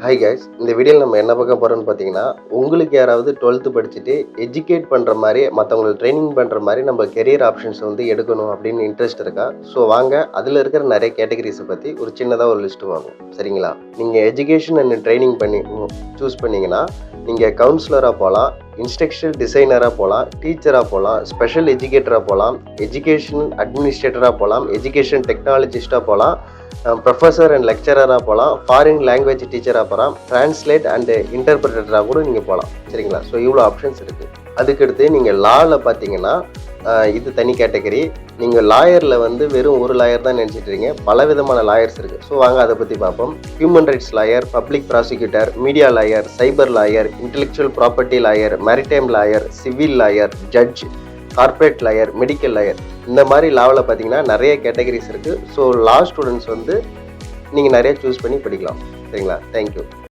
Hi guys, இந்த வீடியோவில் நம்ம என்ன பார்க்க போகிறோம்னு பார்த்தீங்கன்னா, உங்களுக்கு யாராவது 12th படிச்சுட்டு எஜுகேட் பண்ணுற மாதிரி, மற்றவங்களுக்கு ட்ரைனிங் பண்ணுற மாதிரி நம்ம கெரியர் ஆப்ஷன்ஸ் வந்து எடுக்கணும் அப்படின்னு இன்ட்ரெஸ்ட் இருக்கா? ஸோ வாங்க, அதில் இருக்கிற நிறைய கேட்டகரிஸை பற்றி ஒரு சின்னதாக ஒரு லிஸ்ட்டு வாங்கும். சரிங்களா? நீங்கள் எஜுகேஷன் அண்ட் ட்ரைனிங் பண்ணி சூஸ் பண்ணிங்கன்னா, நீங்கள் கவுன்சிலராக போகலாம், இன்ஸ்ட்ரக்ஷனல் டிசைனராக போகலாம், டீச்சராக போகலாம், ஸ்பெஷல் எஜுகேட்டராக போகலாம், எஜுகேஷன் அட்மினிஸ்ட்ரேட்டராக போகலாம், எஜுகேஷன் டெக்னாலஜிஸ்ட்டாக போகலாம், ப்ரொஃபஸர் அண்ட் லெக்சரராக போகலாம், ஃபாரின் லாங்குவேஜ் டீச்சராக போகலாம், ட்ரான்ஸ்லேட் அண்டு இன்டர்பிரேட்டராக கூட நீங்கள் போகலாம். சரிங்களா? ஸோ இவ்வளோ ஆப்ஷன்ஸ் இருக்குது. அதுக்கடுத்து நீங்கள் லாவில் பார்த்தீங்கன்னா இது தனி கேட்டகரி. நீங்கள் லாயரில் வந்து வெறும் ஒரு லாயர் தான் நினச்சிட்டு இருக்கீங்க. பல விதமான லாயர்ஸ் இருக்குது. ஸோ வாங்க அதை பற்றி பார்ப்போம். Human rights lawyer, public prosecutor, media lawyer, cyber lawyer, intellectual property lawyer, maritime lawyer, civil lawyer, judge, corporate lawyer, medical lawyer, இந்த மாதிரி லாவில் பார்த்தீங்கன்னா நிறைய கேட்டகரிஸ் இருக்குது. ஸோ லா ஸ்டூடெண்ட்ஸ் வந்து நீங்கள் நிறைய சூஸ் பண்ணி படிக்கலாம். சரிங்களா? தேங்க்யூ.